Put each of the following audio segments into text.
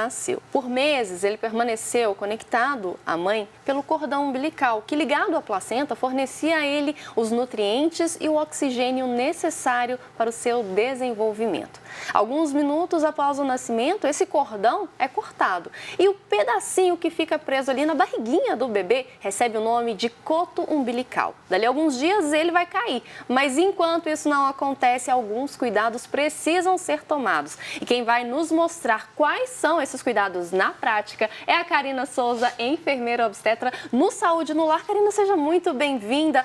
nasceu. Por meses, ele permaneceu conectado à mãe pelo cordão umbilical, que ligado à placenta fornecia a ele os nutrientes e o oxigênio necessário para o seu desenvolvimento. Alguns minutos após o nascimento, esse cordão é cortado e o pedacinho que fica preso ali na barriguinha do bebê recebe o nome de coto umbilical. Dali a alguns dias ele vai cair, mas enquanto isso não acontece, alguns cuidados precisam ser tomados. E quem vai nos mostrar quais são esses cuidados na prática é a Karina Souza, enfermeira obstetra no Saúde no Lar. Karina, seja muito bem-vinda.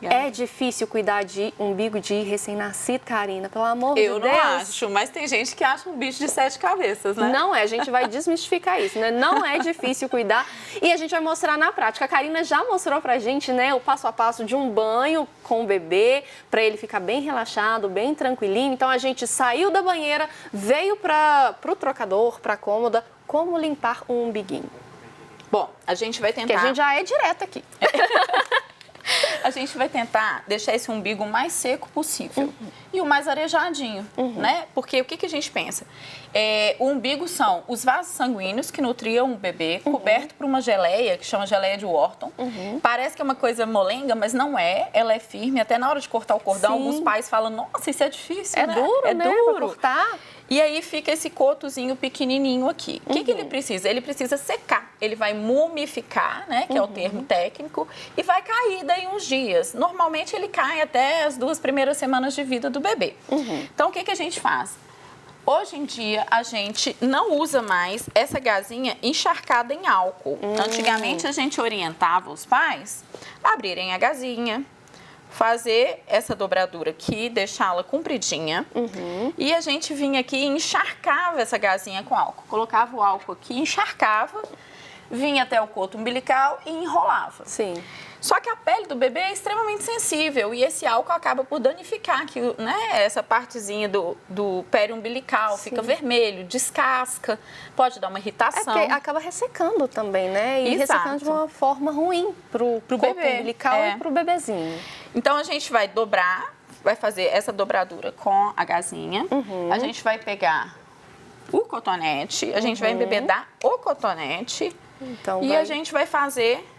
É difícil cuidar de umbigo de recém-nascido, Karina, pelo amor de Deus. Eu não acho, mas tem gente que acha um bicho de 7 cabeças, né? Não é, a gente vai desmistificar isso, né? Não é difícil cuidar e a gente vai mostrar na prática. A Karina já mostrou pra gente, né, o passo a passo de um banho com o bebê, para ele ficar bem relaxado, bem tranquilinho. Então a gente saiu da banheira, veio pro trocador, pra cômoda, como limpar o umbiguinho. Bom, a gente vai tentar... Porque a gente já é direto aqui. A gente vai tentar deixar esse umbigo o mais seco possível e o mais arejadinho, né? Porque o que a gente pensa? O umbigo são os vasos sanguíneos que nutriam o bebê, coberto por uma geleia, que chama geleia de Wharton. Parece que é uma coisa molenga, mas não é. Ela é firme. Até na hora de cortar o cordão, alguns pais falam, nossa, isso é difícil, né? Duro, é né? duro. Pra cortar. E aí fica esse cotozinho pequenininho aqui. O que ele precisa? Ele precisa secar. Ele vai mumificar, né, que é o termo técnico, e vai cair daí uns dias. Normalmente ele cai até as 2 primeiras semanas de vida do bebê. Então o que a gente faz? Hoje em dia, a gente não usa mais essa gazinha encharcada em álcool. Antigamente, a gente orientava os pais a abrirem a gazinha, fazer essa dobradura aqui, deixá-la compridinha. E a gente vinha aqui e encharcava essa gazinha com álcool. Colocava o álcool aqui, encharcava, vinha até o coto umbilical e enrolava. Sim. Só que a pele do bebê é extremamente sensível e esse álcool acaba por danificar aqui, né, essa partezinha do pé umbilical, fica vermelho, descasca, pode dar uma irritação. É porque acaba ressecando também, né? E ressecando de uma forma ruim pro corpo umbilical e pro bebezinho. Então a gente vai dobrar, vai fazer essa dobradura com a gazinha, a gente vai pegar o cotonete, a gente vai embebedar o cotonete e a gente vai fazer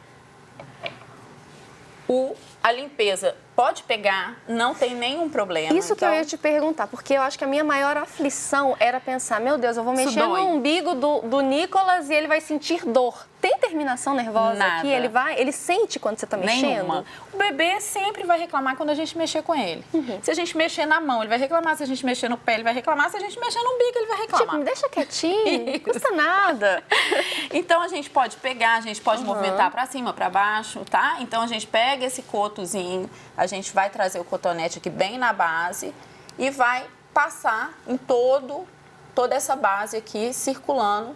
a limpeza. Pode pegar, não tem nenhum problema. Isso que eu ia te perguntar, porque eu acho que a minha maior aflição era pensar, meu Deus, eu vou mexer no umbigo do Nicolas e ele vai sentir dor. Tem terminação nervosa aqui? Ele sente quando você está mexendo? Nenhuma. O bebê sempre vai reclamar quando a gente mexer com ele. Se a gente mexer na mão, ele vai reclamar. Se a gente mexer no pé, ele vai reclamar. Se a gente mexer no umbigo, ele vai reclamar. Tipo, me deixa quietinho, não custa nada. Então, a gente pode pegar, a gente pode movimentar para cima, para baixo, tá? Então, a gente pega esse cotozinho, a gente vai trazer o cotonete aqui bem na base e vai passar em toda essa base aqui, circulando,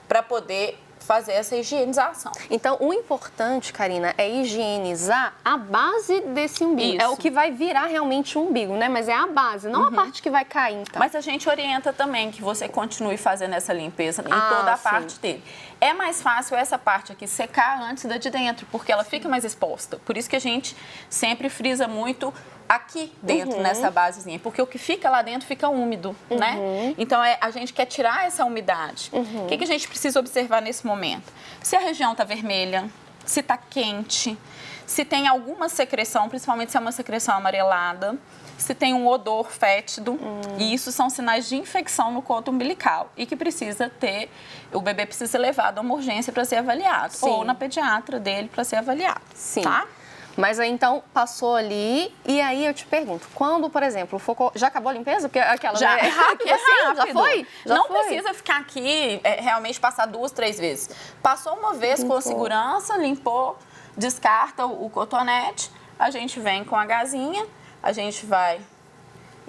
para poder fazer essa higienização. Então, o importante, Karina, é higienizar a base desse umbigo. Isso. É o que vai virar realmente o umbigo, né? Mas é a base, não a parte que vai cair, então. Mas a gente orienta também que você continue fazendo essa limpeza em toda a parte dele. É mais fácil essa parte aqui secar antes da de dentro, porque ela fica mais exposta. Por isso que a gente sempre frisa muito aqui dentro, nessa basezinha, porque o que fica lá dentro fica úmido, né? Então, a gente quer tirar essa umidade. O que a gente precisa observar nesse momento? Se a região está vermelha, se está quente, se tem alguma secreção, principalmente se é uma secreção amarelada, se tem um odor fétido, e isso são sinais de infecção no coto umbilical e que o bebê precisa ser levado a uma urgência para ser avaliado, ou na pediatra dele para ser avaliado, tá? Mas aí, então, passou ali, e aí eu te pergunto, quando, por exemplo, já acabou a limpeza? Porque aquela, já, né? É rápido, assim? Já foi? Não precisa ficar aqui, realmente passar 2, 3 vezes. Passou uma vez com segurança, limpou, descarta o cotonete, a gente vem com a gazinha, a gente vai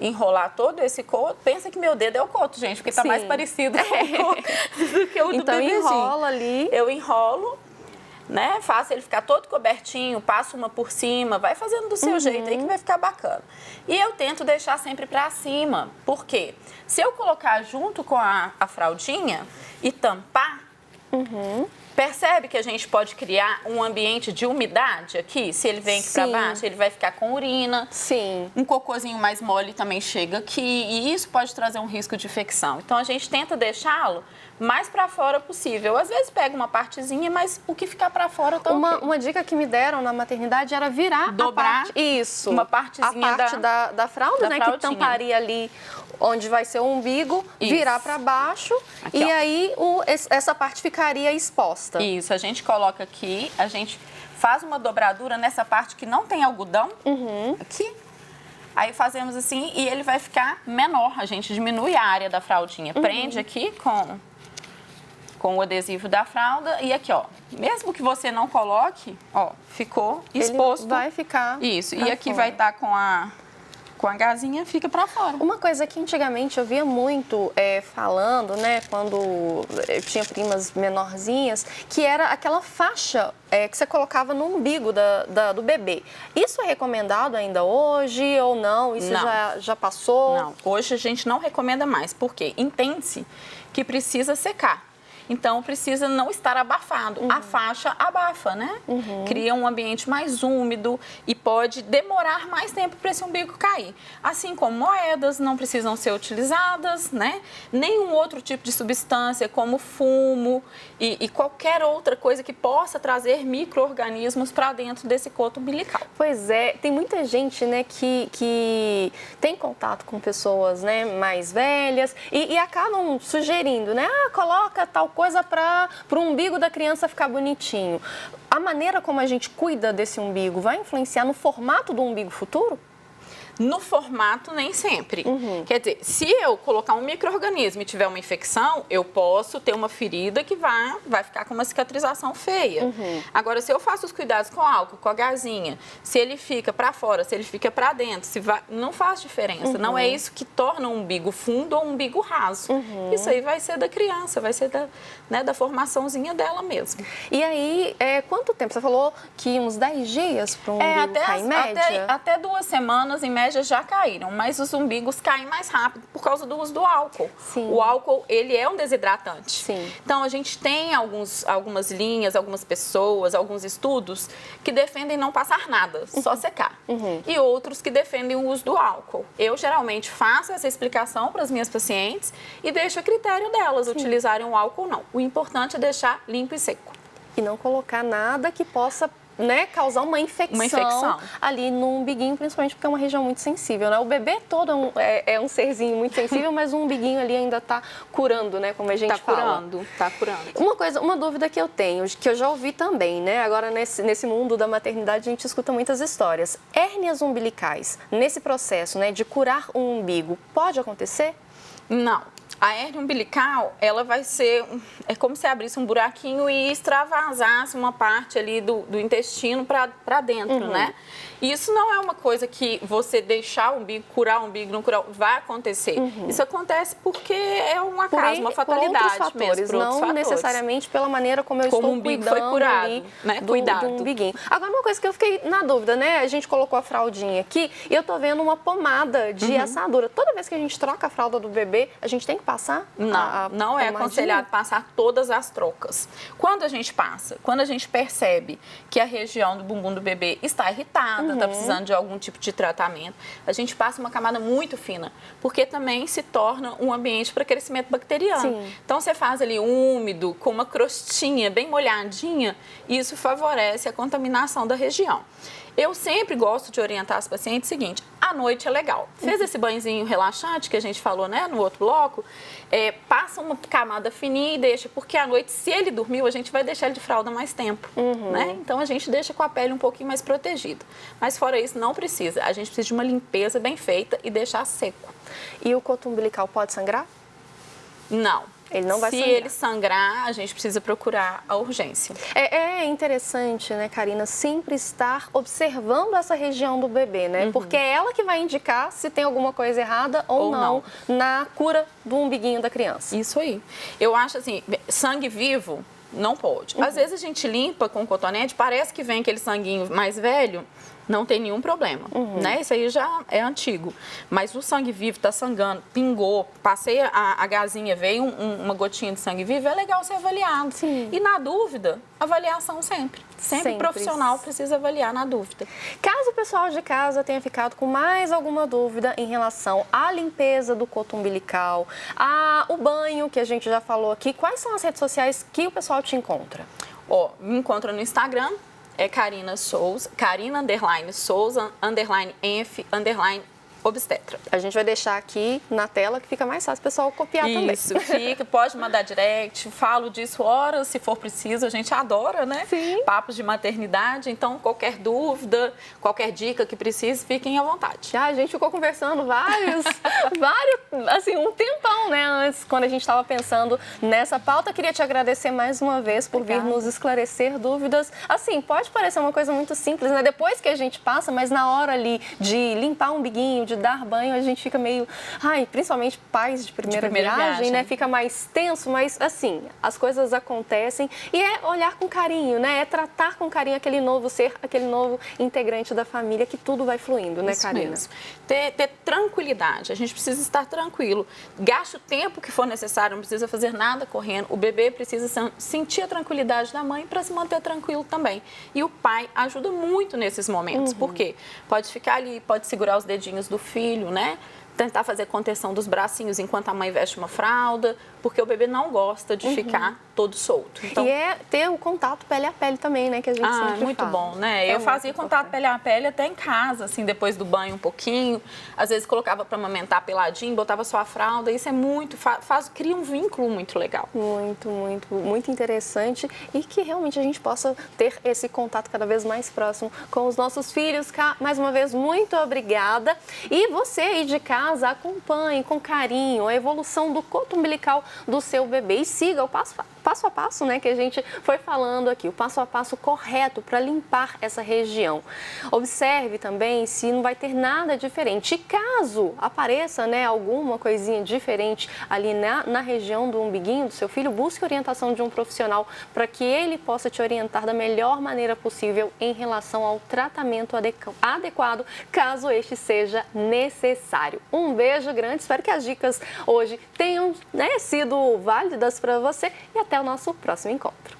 enrolar todo esse coto. Pensa que meu dedo é o coto, gente, porque tá mais parecido com o coto do que o do bebezinho. Então, enrola ali. Eu enrolo, né? Faço ele ficar todo cobertinho, passo uma por cima, vai fazendo do seu jeito aí que vai ficar bacana. E eu tento deixar sempre pra cima, porque se eu colocar junto com a fraldinha e tampar, Percebe que a gente pode criar um ambiente de umidade aqui? Se ele vem aqui para baixo, ele vai ficar com urina. Sim. Um cocôzinho mais mole também chega aqui e isso pode trazer um risco de infecção. Então, a gente tenta deixá-lo mais para fora possível. Às vezes pega uma partezinha, mas o que ficar para fora tá ok. Uma dica que me deram na maternidade era virar dobrar uma partezinha da fralda, né? fraldinha. Que tamparia ali onde vai ser o umbigo, virar para baixo aqui, e ó. aí essa parte ficaria exposta. Isso, a gente coloca aqui, a gente faz uma dobradura nessa parte que não tem algodão, aqui. Aí fazemos assim e ele vai ficar menor, a gente diminui a área da fraldinha. Prende aqui com o adesivo da fralda e aqui, ó, mesmo que você não coloque, ó, ficou exposto. Ele vai ficar isso, e aqui vai estar com a gazinha, fica pra fora. Uma coisa que antigamente eu via muito falando, né, quando eu tinha primas menorzinhas, que era aquela faixa que você colocava no umbigo do bebê. Isso é recomendado ainda hoje ou não? Isso não. Já passou? Não, hoje a gente não recomenda mais, porque entende-se que precisa secar. Então, precisa não estar abafado. A faixa abafa, né? Cria um ambiente mais úmido e pode demorar mais tempo para esse umbigo cair. Assim como moedas não precisam ser utilizadas, né? Nenhum outro tipo de substância, como fumo e qualquer outra coisa que possa trazer micro-organismos para dentro desse coto umbilical. Pois é, tem muita gente, né, que tem contato com pessoas, né, mais velhas e acabam sugerindo, né? Coloca tal coisa para o umbigo da criança ficar bonitinho. A maneira como a gente cuida desse umbigo vai influenciar no formato do umbigo futuro? No formato, nem sempre. Quer dizer, se eu colocar um micro-organismo e tiver uma infecção, eu posso ter uma ferida que vai ficar com uma cicatrização feia. Agora, se eu faço os cuidados com álcool, com a gazinha, se ele fica para fora, se ele fica para dentro, não faz diferença. Não é isso que torna um umbigo fundo ou um umbigo raso. Isso aí vai ser da criança, vai ser da formaçãozinha dela mesmo. E aí, quanto tempo? Você falou que uns 10 dias para um umbigo cair, em média? Até 2 semanas, em média, já caíram, mas os umbigos caem mais rápido por causa do uso do álcool. Sim. O álcool, ele é um desidratante. Sim. Então, a gente tem algumas linhas, algumas pessoas, alguns estudos que defendem não passar nada, só secar. E outros que defendem o uso do álcool. Eu, geralmente, faço essa explicação para as minhas pacientes e deixo a critério delas utilizarem o álcool ou não. O importante é deixar limpo e seco. E não colocar nada que possa, né, causar uma infecção ali no umbiguinho, principalmente porque é uma região muito sensível, né? O bebê todo é um serzinho muito sensível, mas o umbiguinho ali ainda está curando, né? Como a gente fala. Tá curando. Uma dúvida que eu tenho, que eu já ouvi também, né? Agora, nesse mundo da maternidade, a gente escuta muitas histórias. Hérnias umbilicais, nesse processo, né, de curar um umbigo, pode acontecer? Não. A hérnia umbilical, ela vai ser, é como se abrisse um buraquinho e extravasasse uma parte ali do intestino para dentro, né? Isso não é uma coisa que você deixar o umbigo, curar o umbigo, não curar, vai acontecer. Isso acontece porque é um acaso, uma fatalidade por outros fatores, não necessariamente pela maneira como eu estou o umbigo cuidando foi curado, ali né? do umbiguinho. Agora, uma coisa que eu fiquei na dúvida, né? A gente colocou a fraldinha aqui e eu tô vendo uma pomada de assadura. Toda vez que a gente troca a fralda do bebê, a gente tem que passar? Não é aconselhado passar todas as trocas. Quando a gente passa, quando a gente percebe que a região do bumbum do bebê está irritada, está precisando de algum tipo de tratamento, a gente passa uma camada muito fina, porque também se torna um ambiente para crescimento bacteriano. Sim. Então, você faz ali úmido, com uma crostinha bem molhadinha, e isso favorece a contaminação da região. Eu sempre gosto de orientar as pacientes o seguinte: à noite é legal. Fez esse banhozinho relaxante que a gente falou, né, no outro bloco, passa uma camada fininha e deixa, porque à noite, se ele dormiu, a gente vai deixar ele de fralda mais tempo, né? Então, a gente deixa com a pele um pouquinho mais protegida. Mas fora isso, não precisa. A gente precisa de uma limpeza bem feita e deixar seco. E o coto umbilical pode sangrar? Não. Ele não vai Se sangrar. ele sangrar, a gente precisa procurar a urgência. É interessante, né, Karina, sempre estar observando essa região do bebê, né? Porque é ela que vai indicar se tem alguma coisa errada ou não na cura do umbiguinho da criança. Isso aí. Eu acho assim, sangue vivo não pode. Às vezes a gente limpa com cotonete, parece que vem aquele sanguinho mais velho, não tem nenhum problema, né? Isso aí já é antigo. Mas o sangue vivo está sangrando, pingou, passei a gazinha, veio uma gotinha de sangue vivo, é legal ser avaliado. Sim. E na dúvida, avaliação sempre. Sempre profissional precisa avaliar na dúvida. Caso o pessoal de casa tenha ficado com mais alguma dúvida em relação à limpeza do coto umbilical, o banho, que a gente já falou aqui, quais são as redes sociais que o pessoal te encontra? Me encontra no Instagram, é Karina Souza, Karina_Souza_Enf_obstetra. A gente vai deixar aqui na tela que fica mais fácil o pessoal copiar também. Isso, fica, pode mandar direct, falo disso horas, se for preciso, a gente adora, né? Sim. Papos de maternidade, então qualquer dúvida, qualquer dica que precise, fiquem à vontade. A gente ficou conversando vários, assim, um tempão, né, antes, quando a gente estava pensando nessa pauta. Queria te agradecer mais uma vez por vir nos esclarecer dúvidas. Assim, pode parecer uma coisa muito simples, né, depois que a gente passa, mas na hora ali de limpar o umbiguinho, de dar banho, a gente fica meio, principalmente pais de primeira viagem, né, fica mais tenso, mas assim, as coisas acontecem e é olhar com carinho, né, é tratar com carinho aquele novo ser, aquele novo integrante da família, que tudo vai fluindo, né, Karina? Mesmo. Ter tranquilidade, a gente precisa estar tranquilo, gaste o tempo que for necessário, não precisa fazer nada correndo, o bebê precisa sentir a tranquilidade da mãe para se manter tranquilo também. E o pai ajuda muito nesses momentos, porque pode ficar ali, pode segurar os dedinhos do filho, né? Tentar fazer contenção dos bracinhos enquanto a mãe veste uma fralda, porque o bebê não gosta de ficar todo solto. Então, e é ter o contato pele a pele também, né, que a gente sempre muito fala. bom, né? Eu fazia contato pele a pele até em casa, assim, depois do banho um pouquinho. Às vezes colocava para amamentar peladinho, botava só a fralda. Isso é muito, cria um vínculo muito legal. Muito interessante, e que realmente a gente possa ter esse contato cada vez mais próximo com os nossos filhos. Mais uma vez, muito obrigada. E você aí de casa, acompanhe com carinho a evolução do coto umbilical do seu bebê e siga o passo a passo, né, que a gente foi falando aqui, o passo a passo correto para limpar essa região. Observe também se não vai ter nada diferente. E caso apareça, né, alguma coisinha diferente ali na região do umbiguinho do seu filho, busque orientação de um profissional para que ele possa te orientar da melhor maneira possível em relação ao tratamento adequado, caso este seja necessário. Um beijo grande, espero que as dicas hoje tenham, né, sido válidas para você e até o nosso próximo encontro.